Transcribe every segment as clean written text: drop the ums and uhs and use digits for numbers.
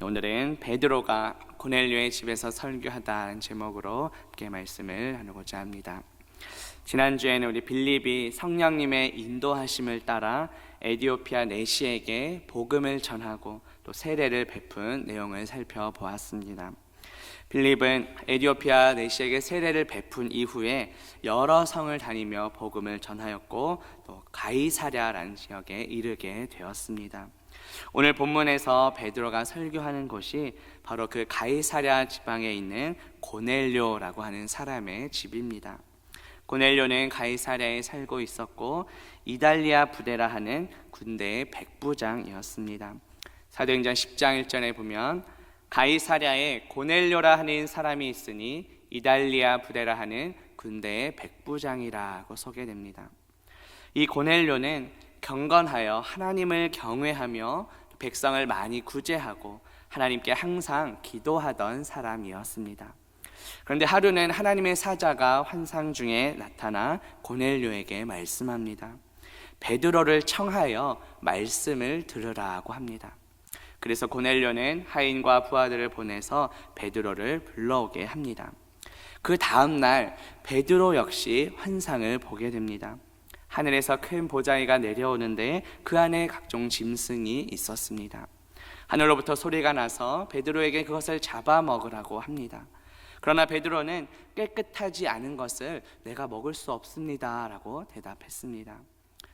오늘은 베드로가 고넬료의 집에서 설교하다는 제목으로 함께 말씀을 나누고자 합니다. 지난주에는 우리 빌립이 성령님의 인도하심을 따라 에디오피아 내시에게 복음을 전하고 또 세례를 베푼 내용을 살펴보았습니다. 빌립은 에디오피아 내시에게 세례를 베푼 이후에 여러 성을 다니며 복음을 전하였고 또 가이사랴라는 지역에 이르게 되었습니다. 오늘 본문에서 베드로가 설교하는 곳이 바로 그 가이사랴 지방에 있는 고넬료라고 하는 사람의 집입니다. 고넬료는 가이사랴에 살고 있었고 이달리아 부대라 하는 군대의 백부장이었습니다. 사도행전 10장 1절에 보면 가이사랴에 고넬료라 하는 사람이 있으니 이달리아 부대라 하는 군대의 백부장이라고 소개됩니다. 이 고넬료는 경건하여 하나님을 경외하며 백성을 많이 구제하고 하나님께 항상 기도하던 사람이었습니다. 그런데 하루는 하나님의 사자가 환상 중에 나타나 고넬료에게 말씀합니다. 베드로를 청하여 말씀을 들으라고 합니다. 그래서 고넬료는 하인과 부하들을 보내서 베드로를 불러오게 합니다. 그 다음 날 베드로 역시 환상을 보게 됩니다. 하늘에서 큰 보자기가 내려오는데 그 안에 각종 짐승이 있었습니다. 하늘로부터 소리가 나서 베드로에게 그것을 잡아먹으라고 합니다. 그러나 베드로는 깨끗하지 않은 것을 내가 먹을 수 없습니다 라고 대답했습니다.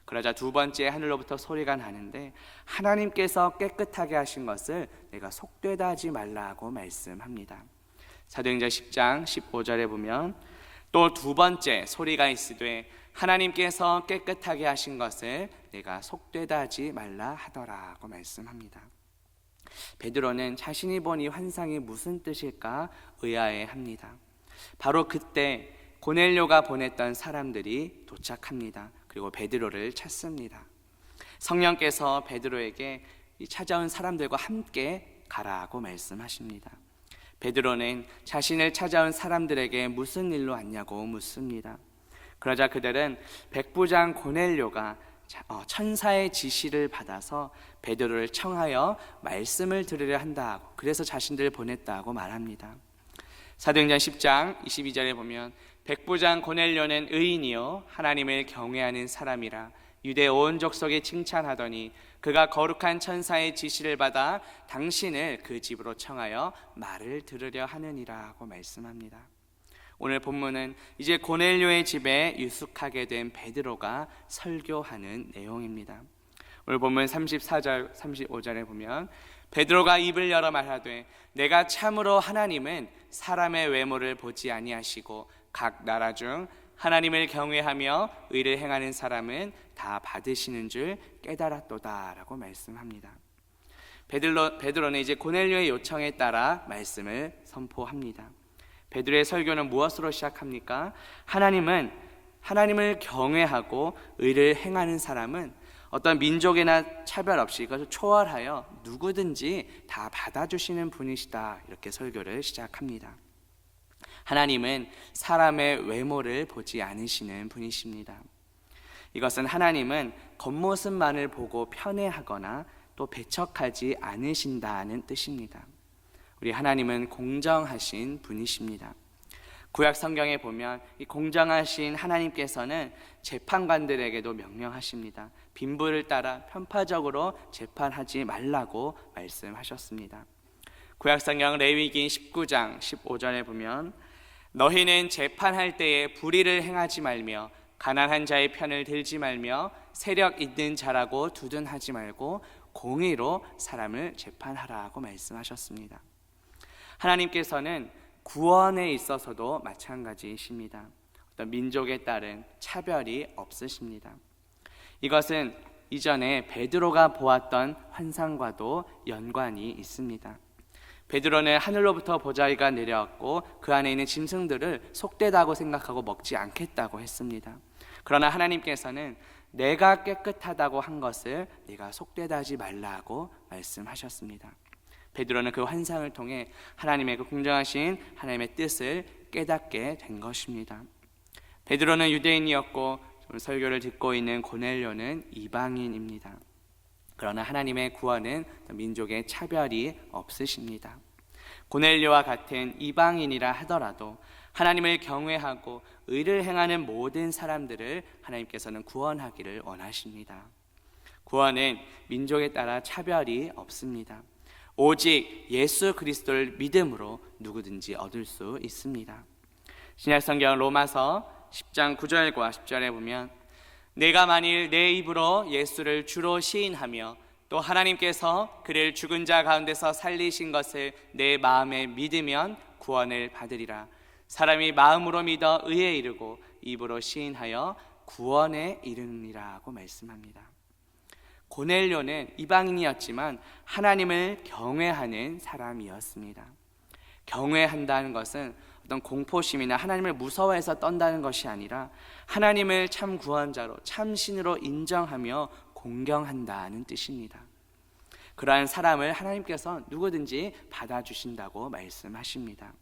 그러자 두 번째 하늘로부터 소리가 나는데 하나님께서 깨끗하게 하신 것을 내가 속되다 하지 말라고 말씀합니다. 사도행전 10장 15절에 보면 또 두 번째 소리가 있으되 하나님께서 깨끗하게 하신 것을 내가 속되다 하지 말라 하더라고 말씀합니다. 베드로는 자신이 본 이 환상이 무슨 뜻일까 의아해합니다. 바로 그때 고넬료가 보냈던 사람들이 도착합니다. 그리고 베드로를 찾습니다. 성령께서 베드로에게 찾아온 사람들과 함께 가라고 말씀하십니다. 베드로는 자신을 찾아온 사람들에게 무슨 일로 왔냐고 묻습니다. 그러자 그들은 백부장 고넬료가 천사의 지시를 받아서 베드로를 청하여 말씀을 들으려 한다고, 그래서 자신들을 보냈다고 말합니다. 사도행전 10장 22절에 보면 백부장 고넬료는 의인이요 하나님을 경외하는 사람이라 유대 온 족속이 칭찬하더니 그가 거룩한 천사의 지시를 받아 당신을 그 집으로 청하여 말을 들으려 하느니라고 말씀합니다. 오늘 본문은 이제 고넬료의 집에 유숙하게 된 베드로가 설교하는 내용입니다. 오늘 본문 34절 35절에 보면 베드로가 입을 열어 말하되 내가 참으로 하나님은 사람의 외모를 보지 아니하시고 각 나라 중 하나님을 경외하며 의를 행하는 사람은 다 받으시는 줄 깨달았도다 라고 말씀합니다. 베드로는 이제 고넬료의 요청에 따라 말씀을 선포합니다. 베드로의 설교는 무엇으로 시작합니까? 하나님을 경외하고 의를 행하는 사람은 어떤 민족이나 차별 없이 이것을 초월하여 누구든지 다 받아주시는 분이시다, 이렇게 설교를 시작합니다. 하나님은 사람의 외모를 보지 않으시는 분이십니다. 이것은 하나님은 겉모습만을 보고 편애하거나 또 배척하지 않으신다는 뜻입니다. 우리 하나님은 공정하신 분이십니다. 구약 성경에 보면 이 공정하신 하나님께서는 재판관들에게도 명령하십니다. 빈부를 따라 편파적으로 재판하지 말라고 말씀하셨습니다. 구약 성경 레위기 19장 15절에 보면 너희는 재판할 때에 불의를 행하지 말며 가난한 자의 편을 들지 말며 세력 있는 자라고 두둔하지 말고 공의로 사람을 재판하라고 말씀하셨습니다. 하나님께서는 구원에 있어서도 마찬가지이십니다. 어떤 민족에 따른 차별이 없으십니다. 이것은 이전에 베드로가 보았던 환상과도 연관이 있습니다. 베드로는 하늘로부터 보자기가 내려왔고 그 안에 있는 짐승들을 속되다고 생각하고 먹지 않겠다고 했습니다. 그러나 하나님께서는 내가 깨끗하다고 한 것을 네가 속되다 하지 말라고 말씀하셨습니다. 베드로는 그 환상을 통해 하나님의 그 공정하신 하나님의 뜻을 깨닫게 된 것입니다. 베드로는 유대인이었고 설교를 듣고 있는 고넬료는 이방인입니다. 그러나 하나님의 구원은 민족의 차별이 없으십니다. 고넬료와 같은 이방인이라 하더라도 하나님을 경외하고 의를 행하는 모든 사람들을 하나님께서는 구원하기를 원하십니다. 구원은 민족에 따라 차별이 없습니다. 오직 예수 그리스도를 믿음으로 누구든지 얻을 수 있습니다. 신약성경 로마서 10장 9절과 10절에 보면 내가 만일 내 입으로 예수를 주로 시인하며 또 하나님께서 그를 죽은 자 가운데서 살리신 것을 내 마음에 믿으면 구원을 받으리라. 사람이 마음으로 믿어 의에 이르고 입으로 시인하여 구원에 이르느니라고 말씀합니다. 고넬료는 이방인이었지만 하나님을 경외하는 사람이었습니다. 경외한다는 것은 어떤 공포심이나 하나님을 무서워해서 떤다는 것이 아니라 하나님을 참 구원자로 참 신으로 인정하며 공경한다는 뜻입니다. 그러한 사람을 하나님께서 누구든지 받아주신다고 말씀하십니다.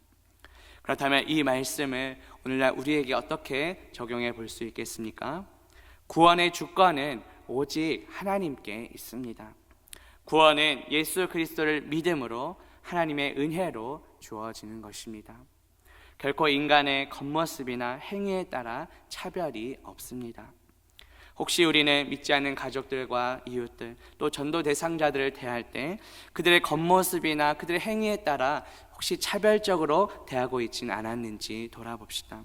그렇다면 이 말씀을 오늘날 우리에게 어떻게 적용해 볼 수 있겠습니까? 구원의 주권은 오직 하나님께 있습니다. 구원은 예수 그리스도를 믿음으로 하나님의 은혜로 주어지는 것입니다. 결코 인간의 겉모습이나 행위에 따라 차별이 없습니다. 혹시 우리는 믿지 않는 가족들과 이웃들 또 전도 대상자들을 대할 때 그들의 겉모습이나 그들의 행위에 따라 혹시 차별적으로 대하고 있지는 않았는지 돌아봅시다.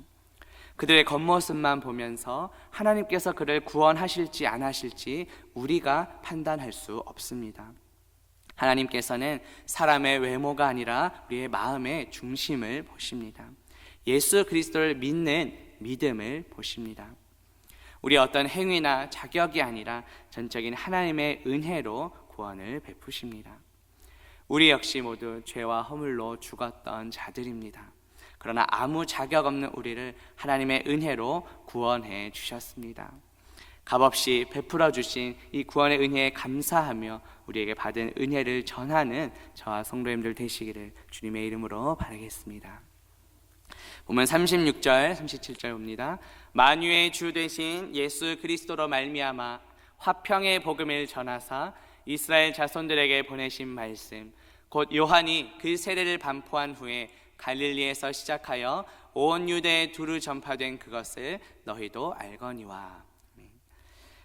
그들의 겉모습만 보면서 하나님께서 그를 구원하실지 안 하실지 우리가 판단할 수 없습니다. 하나님께서는 사람의 외모가 아니라 우리의 마음의 중심을 보십니다. 예수 그리스도를 믿는 믿음을 보십니다. 우리의 어떤 행위나 자격이 아니라 전적인 하나님의 은혜로 구원을 베푸십니다. 우리 역시 모두 죄와 허물로 죽었던 자들입니다. 그러나 아무 자격 없는 우리를 하나님의 은혜로 구원해 주셨습니다. 값없이 베풀어 주신 이 구원의 은혜에 감사하며 우리에게 받은 은혜를 전하는 저와 성도님들 되시기를 주님의 이름으로 바라겠습니다. 보면 36절, 37절 봅니다. 만유의 주 되신 예수 그리스도로 말미암아 화평의 복음을 전하사 이스라엘 자손들에게 보내신 말씀 곧 요한이 그 세례를 반포한 후에 갈릴리에서 시작하여 온 유대에 두루 전파된 그것을 너희도 알거니와.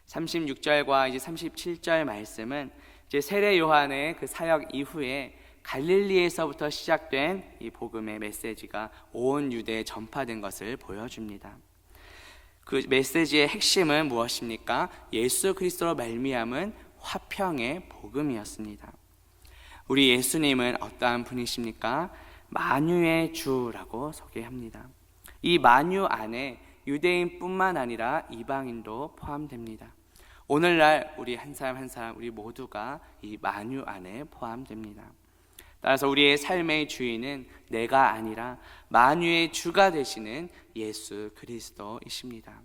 36절과 이제 37절 말씀은 이제 세례 요한의 그 사역 이후에 갈릴리에서부터 시작된 이 복음의 메시지가 온 유대에 전파된 것을 보여줍니다. 그 메시지의 핵심은 무엇입니까? 예수 그리스도로 말미암은 화평의 복음이었습니다. 우리 예수님은 어떠한 분이십니까? 만유의 주라고 소개합니다. 이 만유 안에 유대인뿐만 아니라 이방인도 포함됩니다. 오늘날 우리 한 사람 한 사람 우리 모두가 이 만유 안에 포함됩니다. 따라서 우리의 삶의 주인은 내가 아니라 만유의 주가 되시는 예수 그리스도이십니다.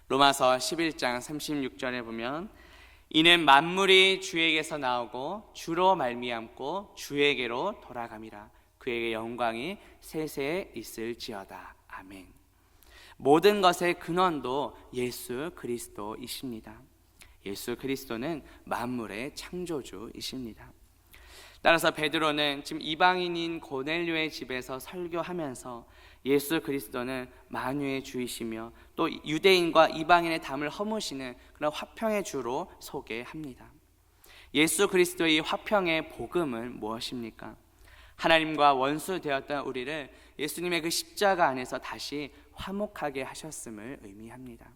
로마서 11장 36절에 보면 이는 만물이 주에게서 나오고 주로 말미암고 주에게로 돌아감이라 그에게 영광이 세세에 있을지어다. 아멘. 모든 것의 근원도 예수 그리스도이십니다. 예수 그리스도는 만물의 창조주이십니다. 따라서 베드로는 지금 이방인인 고넬료의 집에서 설교하면서 예수 그리스도는 만유의 주이시며 또 유대인과 이방인의 담을 허무시는 그런 화평의 주로 소개합니다. 예수 그리스도의 화평의 복음은 무엇입니까? 하나님과 원수 되었던 우리를 예수님의 그 십자가 안에서 다시 화목하게 하셨음을 의미합니다.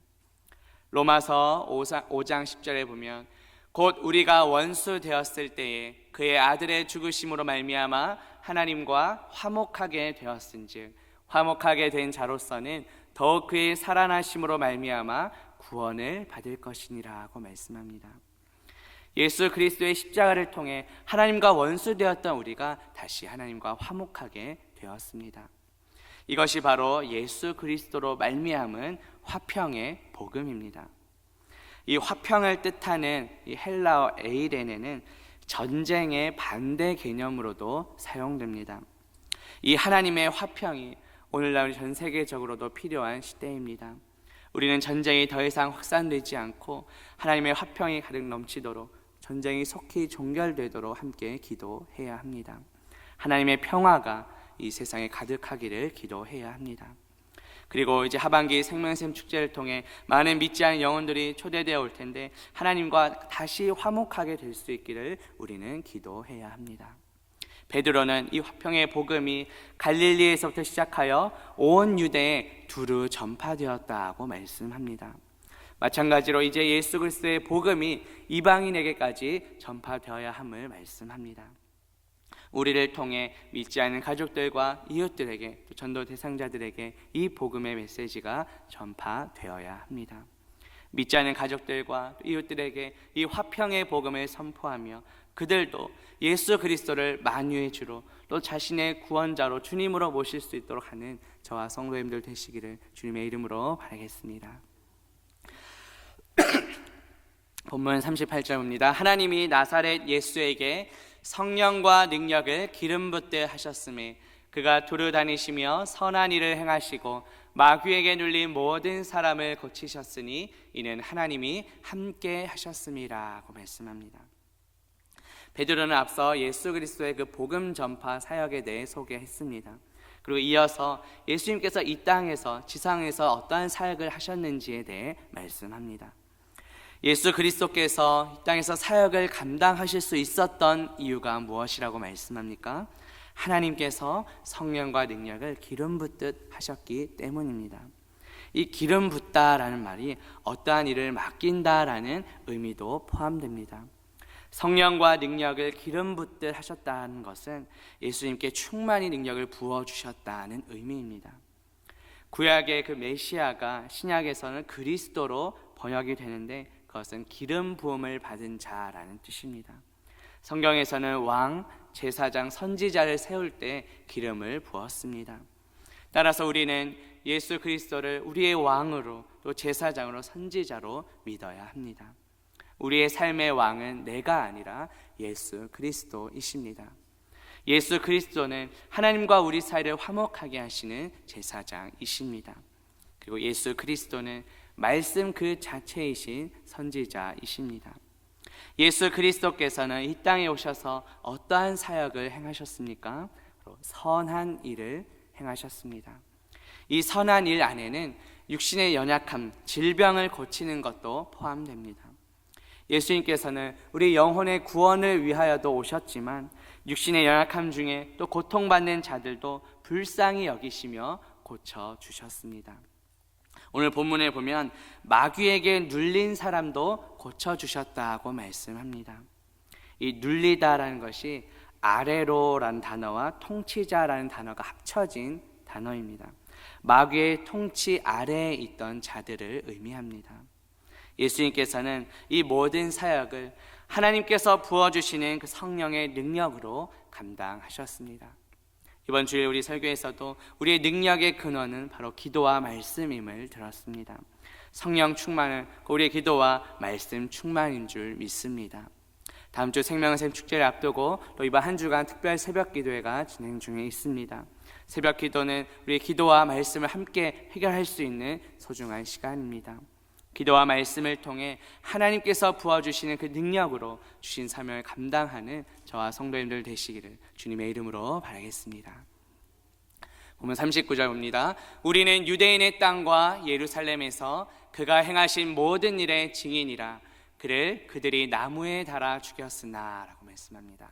로마서 5장 10절에 보면 곧 우리가 원수 되었을 때에 그의 아들의 죽으심으로 말미암아 하나님과 화목하게 되었은즉 화목하게 된 자로서는 더욱 그의 살아나심으로 말미암아 구원을 받을 것이니라고 말씀합니다. 예수 그리스도의 십자가를 통해 하나님과 원수 되었던 우리가 다시 하나님과 화목하게 되었습니다. 이것이 바로 예수 그리스도로 말미암은 화평의 복음입니다. 이 화평을 뜻하는 이 헬라어 에이레네는 전쟁의 반대 개념으로도 사용됩니다. 이 하나님의 화평이 오늘날 전 세계적으로도 필요한 시대입니다. 우리는 전쟁이 더 이상 확산되지 않고 하나님의 화평이 가득 넘치도록 전쟁이 속히 종결되도록 함께 기도해야 합니다. 하나님의 평화가 이 세상에 가득하기를 기도해야 합니다. 그리고 이제 하반기 생명샘 축제를 통해 많은 믿지 않은 영혼들이 초대되어 올 텐데 하나님과 다시 화목하게 될 수 있기를 우리는 기도해야 합니다. 베드로는 이 화평의 복음이 갈릴리에서부터 시작하여 온 유대에 두루 전파되었다고 말씀합니다. 마찬가지로 이제 예수 그리스도의 복음이 이방인에게까지 전파되어야 함을 말씀합니다. 우리를 통해 믿지 않는 가족들과 이웃들에게, 또 전도 대상자들에게 이 복음의 메시지가 전파되어야 합니다. 믿지 않는 가족들과 이웃들에게 이 화평의 복음을 선포하며 그들도 예수 그리스도를 만유의 주로, 또 자신의 구원자로 주님으로 모실 수 있도록 하는 저와 성도님들 되시기를 주님의 이름으로 바라겠습니다. 본문 38절입니다. 하나님이 나사렛 예수에게 성령과 능력을 기름 붓게 하셨으며 그가 두루 다니시며 선한 일을 행하시고 마귀에게 눌린 모든 사람을 고치셨으니 이는 하나님이 함께 하셨음이라고 말씀합니다. 베드로는 앞서 예수 그리스도의 그 복음 전파 사역에 대해 소개했습니다. 그리고 이어서 예수님께서 이 땅에서, 지상에서 어떠한 사역을 하셨는지에 대해 말씀합니다. 예수 그리스도께서 이 땅에서 사역을 감당하실 수 있었던 이유가 무엇이라고 말씀합니까? 하나님께서 성령과 능력을 기름 붓듯 하셨기 때문입니다. 이 기름 붓다라는 말이 어떠한 일을 맡긴다라는 의미도 포함됩니다. 성령과 능력을 기름 붓듯 하셨다는 것은 예수님께 충만히 능력을 부어주셨다는 의미입니다. 구약의 그 메시아가 신약에서는 그리스도로 번역이 되는데 그것은 기름 부음을 받은 자라는 뜻입니다. 성경에서는 왕, 제사장, 선지자를 세울 때 기름을 부었습니다. 따라서 우리는 예수 그리스도를 우리의 왕으로, 또 제사장으로, 선지자로 믿어야 합니다. 우리의 삶의 왕은 내가 아니라 예수 그리스도이십니다. 예수 그리스도는 하나님과 우리 사이를 화목하게 하시는 제사장이십니다. 그리고 예수 그리스도는 말씀 그 자체이신 선지자이십니다. 예수 그리스도께서는 이 땅에 오셔서 어떠한 사역을 행하셨습니까? 선한 일을 행하셨습니다. 이 선한 일 안에는 육신의 연약함, 질병을 고치는 것도 포함됩니다. 예수님께서는 우리 영혼의 구원을 위하여도 오셨지만 육신의 연약함 중에 또 고통받는 자들도 불쌍히 여기시며 고쳐주셨습니다. 오늘 본문에 보면 마귀에게 눌린 사람도 고쳐주셨다고 말씀합니다. 이 눌리다라는 것이 아레로라는 단어와 통치자라는 단어가 합쳐진 단어입니다. 마귀의 통치 아래에 있던 자들을 의미합니다. 예수님께서는 이 모든 사역을 하나님께서 부어주시는 그 성령의 능력으로 감당하셨습니다. 이번 주에 우리 설교에서도 우리의 능력의 근원은 바로 기도와 말씀임을 들었습니다. 성령 충만은 우리의 기도와 말씀 충만인 줄 믿습니다. 다음 주 생명샘 축제를 앞두고 또 이번 한 주간 특별 새벽 기도회가 진행 중에 있습니다. 새벽 기도는 우리의 기도와 말씀을 함께 해결할 수 있는 소중한 시간입니다. 기도와 말씀을 통해 하나님께서 부어주시는 그 능력으로 주신 사명을 감당하는 저와 성도님들 되시기를 주님의 이름으로 바라겠습니다. 보면 39절입니다. 우리는 유대인의 땅과 예루살렘에서 그가 행하신 모든 일의 증인이라. 그를 그들이 나무에 달아 죽였으나 라고 말씀합니다.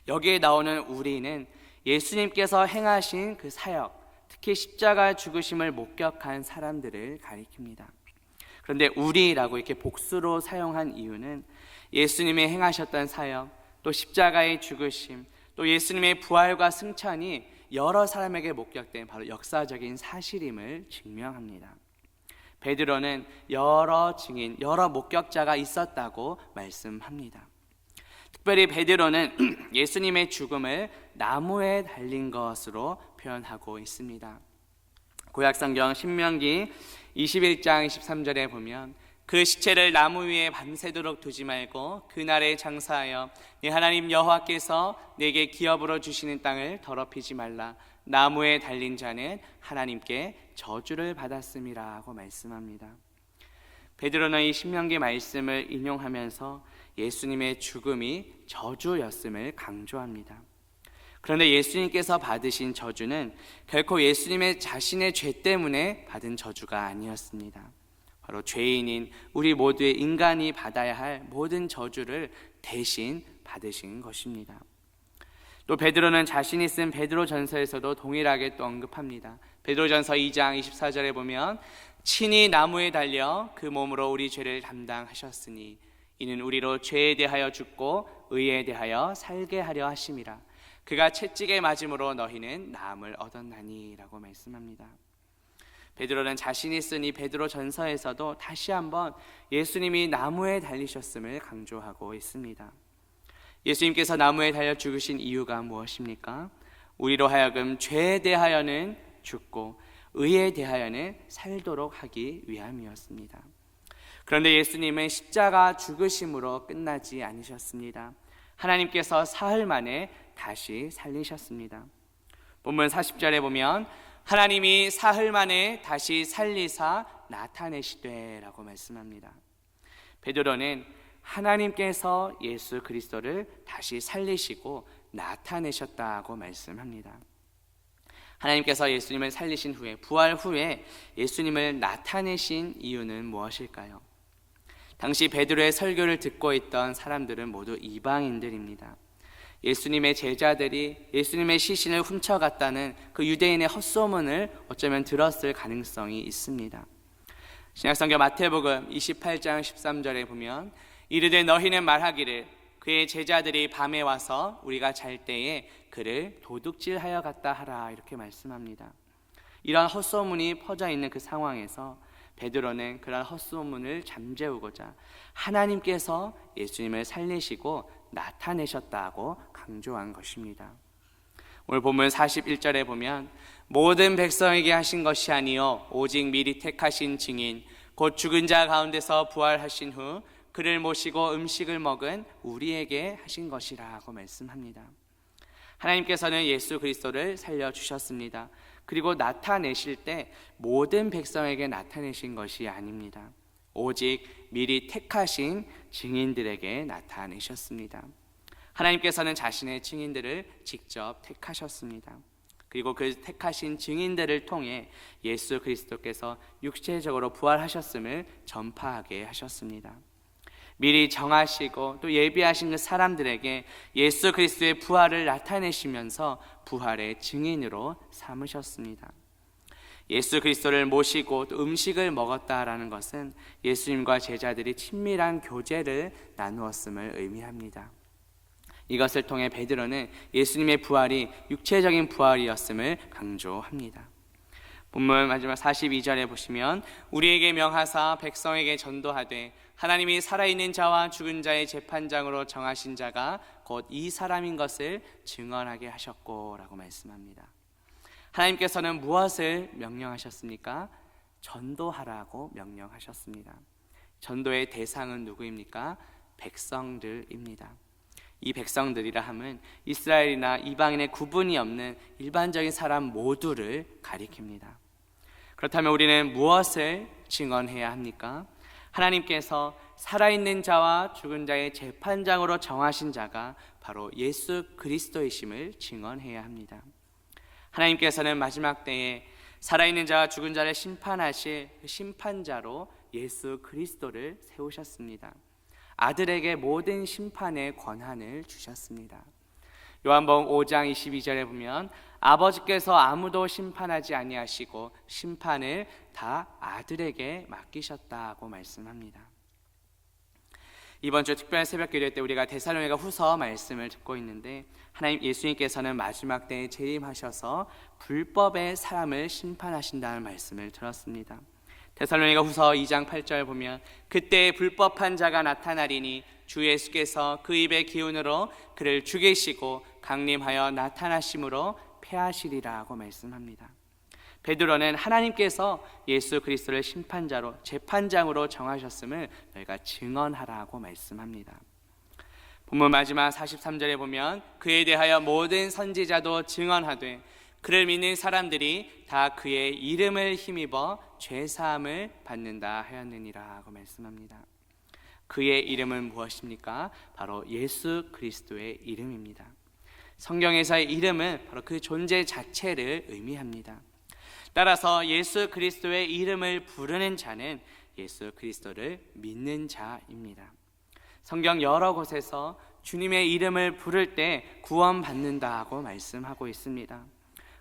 여기에 나오는 우리는 예수님께서 행하신 그 사역, 특히 십자가 죽으심을 목격한 사람들을 가리킵니다. 그런데 우리라고 이렇게 복수로 사용한 이유는 예수님이 행하셨던 사역, 또 십자가의 죽으심, 또 예수님의 부활과 승천이 여러 사람에게 목격된 바로 역사적인 사실임을 증명합니다. 베드로는 여러 증인, 여러 목격자가 있었다고 말씀합니다. 특별히 베드로는 예수님의 죽음을 나무에 달린 것으로 표현하고 있습니다. 구약성경 신명기 21장 23절에 보면 그 시체를 나무 위에 밤새도록 두지 말고 그날에 장사하여 네 하나님 여호와께서 내게 기업으로 주시는 땅을 더럽히지 말라. 나무에 달린 자는 하나님께 저주를 받았음이라고 말씀합니다. 베드로는 이 신명기 말씀을 인용하면서 예수님의 죽음이 저주였음을 강조합니다. 그런데 예수님께서 받으신 저주는 결코 예수님의 자신의 죄 때문에 받은 저주가 아니었습니다. 바로 죄인인 우리 모두의 인간이 받아야 할 모든 저주를 대신 받으신 것입니다. 또 베드로는 자신이 쓴 베드로전서에서도 동일하게 또 언급합니다. 베드로전서 2장 24절에 보면 친히 나무에 달려 그 몸으로 우리 죄를 담당하셨으니 이는 우리로 죄에 대하여 죽고 의에 대하여 살게 하려 하심이라. 그가 채찍에 맞음으로 너희는 나음을 얻었나니 라고 말씀합니다. 베드로는 자신이 쓴 이 베드로전서에서도 다시 한번 예수님이 나무에 달리셨음을 강조하고 있습니다. 예수님께서 나무에 달려 죽으신 이유가 무엇입니까? 우리로 하여금 죄에 대하여는 죽고 의에 대하여는 살도록 하기 위함이었습니다. 그런데 예수님은 십자가 죽으심으로 끝나지 않으셨습니다. 하나님께서 사흘 만에 다시 살리셨습니다. 본문 40절에 보면 하나님이 사흘 만에 다시 살리사 나타내시되 라고 말씀합니다. 베드로는 하나님께서 예수 그리스도를 다시 살리시고 나타내셨다고 말씀합니다. 하나님께서 예수님을 살리신 후에, 부활 후에 예수님을 나타내신 이유는 무엇일까요? 당시 베드로의 설교를 듣고 있던 사람들은 모두 이방인들입니다. 예수님의 제자들이 예수님의 시신을 훔쳐갔다는 그 유대인의 헛소문을 어쩌면 들었을 가능성이 있습니다. 신약성경 마태복음 28장 13절에 보면 이르되 너희는 말하기를 그의 제자들이 밤에 와서 우리가 잘 때에 그를 도둑질하여 갔다 하라 이렇게 말씀합니다. 이런 헛소문이 퍼져 있는 그 상황에서 베드로는 그런 헛소문을 잠재우고자 하나님께서 예수님을 살리시고 나타내셨다고 강조한 것입니다. 오늘 본문 41절에 보면 모든 백성에게 하신 것이 아니요 오직 미리 택하신 증인 곧 죽은 자 가운데서 부활하신 후 그를 모시고 음식을 먹은 우리에게 하신 것이라고 말씀합니다. 하나님께서는 예수 그리스도를 살려주셨습니다. 그리고 나타내실 때 모든 백성에게 나타내신 것이 아닙니다. 오직 미리 택하신 증인들에게 나타내셨습니다. 하나님께서는 자신의 증인들을 직접 택하셨습니다. 그리고 그 택하신 증인들을 통해 예수 그리스도께서 육체적으로 부활하셨음을 전파하게 하셨습니다. 미리 정하시고 또 예비하신 그 사람들에게 예수 그리스도의 부활을 나타내시면서 부활의 증인으로 삼으셨습니다. 예수 그리스도를 모시고 또 음식을 먹었다라는 것은 예수님과 제자들이 친밀한 교제를 나누었음을 의미합니다. 이것을 통해 베드로는 예수님의 부활이 육체적인 부활이었음을 강조합니다. 본문 마지막 42절에 보시면 우리에게 명하사 백성에게 전도하되 하나님이 살아있는 자와 죽은 자의 재판장으로 정하신 자가 곧 이 사람인 것을 증언하게 하셨고 라고 말씀합니다. 하나님께서는 무엇을 명령하셨습니까? 전도하라고 명령하셨습니다. 전도의 대상은 누구입니까? 백성들입니다. 이 백성들이라 함은 이스라엘이나 이방인의 구분이 없는 일반적인 사람 모두를 가리킵니다. 그렇다면 우리는 무엇을 증언해야 합니까? 하나님께서 살아있는 자와 죽은 자의 재판장으로 정하신 자가 바로 예수 그리스도이심을 증언해야 합니다. 하나님께서는 마지막 때에 살아있는 자와 죽은 자를 심판하실 그 심판자로 예수 그리스도를 세우셨습니다. 아들에게 모든 심판의 권한을 주셨습니다. 요한복음 5장 22절에 보면 아버지께서 아무도 심판하지 아니하시고 심판을 다 아들에게 맡기셨다고 말씀합니다. 이번 주 특별 새벽 기도 때 우리가 데살로니가 후서 말씀을 듣고 있는데 하나님 예수님께서는 마지막 때에 재림하셔서 불법의 사람을 심판하신다는 말씀을 들었습니다. 데살로니가 후서 2장 8절 보면 그때 불법한 자가 나타나리니 주 예수께서 그 입의 기운으로 그를 죽이시고 강림하여 나타나심으로 패하시리라고 말씀합니다. 베드로는 하나님께서 예수 그리스도를 심판자로 재판장으로 정하셨음을 너희가 증언하라고 말씀합니다. 본문 마지막 43절에 보면 그에 대하여 모든 선지자도 증언하되 그를 믿는 사람들이 다 그의 이름을 힘입어 죄사함을 받는다 하였느니라 고 말씀합니다. 그의 이름은 무엇입니까? 바로 예수 그리스도의 이름입니다. 성경에서의 이름은 바로 그 존재 자체를 의미합니다. 따라서 예수 그리스도의 이름을 부르는 자는 예수 그리스도를 믿는 자입니다. 성경 여러 곳에서 주님의 이름을 부를 때 구원받는다고 말씀하고 있습니다.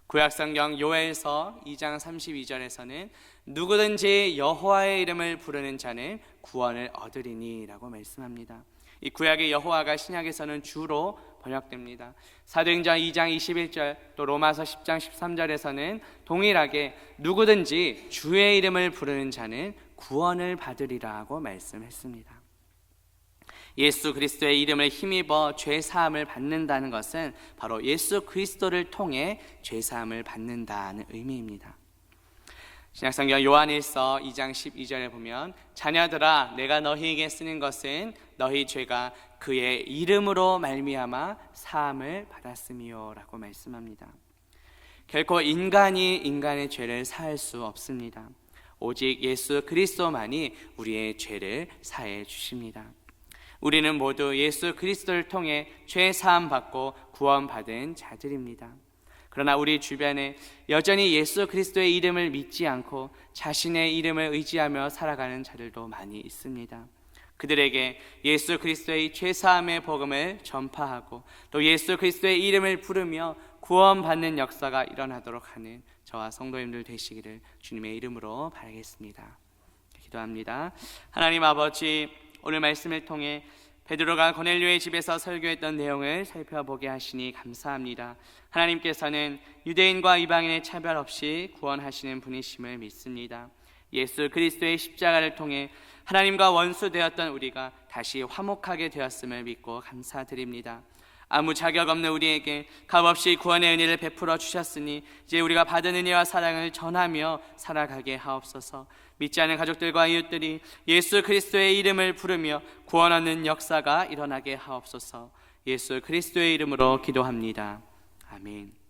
구약성경 요엘서 2장 32절에서는 누구든지 여호와의 이름을 부르는 자는 구원을 얻으리니 라고 말씀합니다. 이 구약의 여호와가 신약에서는 주로 번역됩니다. 사도행전 2장 21절 또 로마서 10장 13절에서는 동일하게 누구든지 주의 이름을 부르는 자는 구원을 받으리라고 말씀했습니다. 예수 그리스도의 이름을 힘입어 죄사함을 받는다는 것은 바로 예수 그리스도를 통해 죄사함을 받는다는 의미입니다. 신약성경 요한일서 2장 12절에 보면 자녀들아 내가 너희에게 쓰는 것은 너희 죄가 그의 이름으로 말미암아 사함을 받았음이요 라고 말씀합니다. 결코 인간이 인간의 죄를 사할 수 없습니다. 오직 예수 그리스도만이 우리의 죄를 사해 주십니다. 우리는 모두 예수 그리스도를 통해 죄 사함 받고 구원받은 자들입니다. 그러나 우리 주변에 여전히 예수 그리스도의 이름을 믿지 않고 자신의 이름을 의지하며 살아가는 자들도 많이 있습니다. 그들에게 예수 그리스도의 죄 사함의 복음을 전파하고 또 예수 그리스도의 이름을 부르며 구원받는 역사가 일어나도록 하는 저와 성도님들 되시기를 주님의 이름으로 바라겠습니다. 기도합니다. 하나님 아버지, 오늘 말씀을 통해 베드로가 고넬료의 집에서 설교했던 내용을 살펴보게 하시니 감사합니다. 하나님께서는 유대인과 이방인의 차별 없이 구원하시는 분이심을 믿습니다. 예수 그리스도의 십자가를 통해 하나님과 원수되었던 우리가 다시 화목하게 되었음을 믿고 감사드립니다. 아무 자격 없는 우리에게 값없이 구원의 은혜를 베풀어 주셨으니 이제 우리가 받은 은혜와 사랑을 전하며 살아가게 하옵소서. 믿지 않는 가족들과 이웃들이 예수 그리스도의 이름을 부르며 구원 얻는 역사가 일어나게 하옵소서. 예수 그리스도의 이름으로 기도합니다. 아멘.